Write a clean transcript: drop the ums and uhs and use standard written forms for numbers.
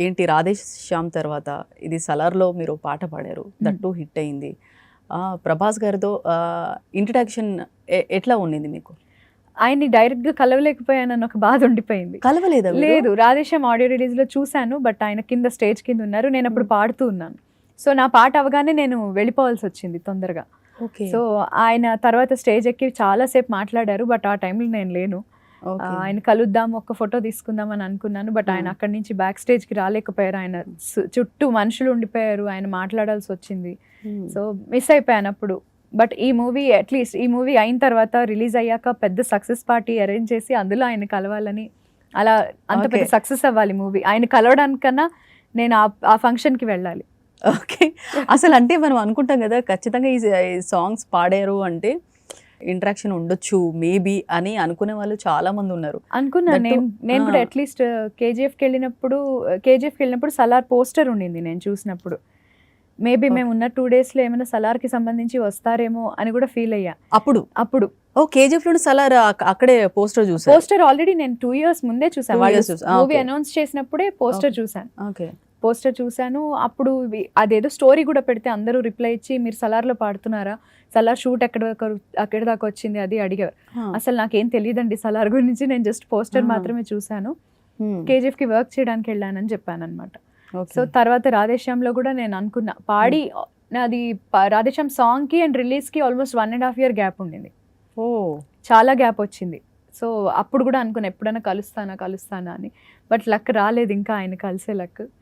ఏంటి రాధేష్ శ్యామ్ తర్వాత ఇది సలార్లో మీరు పాట పాడారు, దట్టు హిట్ అయింది. ప్రభాస్ గారితో ఇంట్రడక్షన్ ఎట్లా ఉండింది మీకు? ఆయన్ని డైరెక్ట్గా కలవలేకపోయానని ఒక బాధ ఉండిపోయింది. కలవలేదా? లేదు, రాధేశ్యామ్ ఆడియో రిలీజ్లో చూశాను, బట్ ఆయన కింద స్టేజ్ కింద ఉన్నారు, నేను అప్పుడు పాడుతూ ఉన్నాను. సో నా పాట అవగానే నేను వెళ్ళిపోవాల్సి వచ్చింది తొందరగా. సో ఆయన తర్వాత స్టేజ్ ఎక్కి చాలాసేపు మాట్లాడారు, బట్ ఆ టైంలో నేను లేను. ఆయన కలుద్దాం, ఒక్క ఫోటో తీసుకుందాం అని అనుకున్నాను, బట్ ఆయన అక్కడి నుంచి బ్యాక్ స్టేజ్కి రాలేకపోయారు. ఆయన చుట్టూ మనుషులు ఉండిపోయారు, ఆయన మాట్లాడాల్సి వచ్చింది. సో మిస్ అయిపోయాను అప్పుడు. బట్ ఈ మూవీ అట్లీస్ట్ ఈ మూవీ అయిన తర్వాత రిలీజ్ అయ్యాక పెద్ద సక్సెస్ పార్టీ అరేంజ్ చేసి అందులో ఆయన కలవాలని, అలా అంత పెద్ద సక్సెస్ అవ్వాలి మూవీ. ఆయన కలవడానికన్నా నేను ఆ ఫంక్షన్కి వెళ్ళాలి. ఓకే, అసలు అంటే మనం అనుకుంటాం కదా ఖచ్చితంగా ఈ సాంగ్స్ పాడారు అంటే ఇంట్రాక్షన్ ఉండొచ్చు మేబీ అని అనుకునే వాళ్ళు చాలా మంది ఉన్నారు. అనుకున్నాను నేను కూడా. అట్లీస్ట్ కేజీఎఫ్కి వెళ్ళినప్పుడు సలార్ పోస్టర్ ఉండింది నేను చూసినప్పుడు. మేబీ మేము ఉన్న 2 daysలో ఏమైనా సలార్కి సంబంధించి వస్తారేమో అని కూడా ఫీల్ అయ్యా అప్పుడు. ఓ కేజీఎఫ్ లో సలార్ అక్కడే పోస్టర్ చూసాను. పోస్టర్ ఆల్రెడీ నేను 2 years ముందే చూసాను. మూవీ అనౌన్స్ చేసినప్పుడే పోస్టర్ చూసాను. పోస్టర్ చూశాను. అప్పుడు అదేదో స్టోరీ కూడా పెడితే అందరూ రిప్లై ఇచ్చి మీరు సలార్లో పాడుతున్నారా, సలార్ షూట్ ఎక్కడి దాకా వచ్చింది అది అడిగారు. అసలు నాకేం తెలియదండి సలార్ గురించి, నేను జస్ట్ పోస్టర్ మాత్రమే చూశాను, కేజీఎఫ్కి వర్క్ చేయడానికి వెళ్ళానని చెప్పాను అనమాట. సో తర్వాత రాధేశ్యామ్లో కూడా నేను అనుకున్నా పాడి, నాది రాధేశ్యామ్ సాంగ్కి అండ్ రిలీజ్కి ఆల్మోస్ట్ 1.5 year గ్యాప్ ఉండింది. చాలా గ్యాప్ వచ్చింది. సో అప్పుడు కూడా అనుకున్నా ఎప్పుడైనా కలుస్తానా అని, బట్ లక్ రాలేదు ఇంకా ఆయన కలిసే లక్.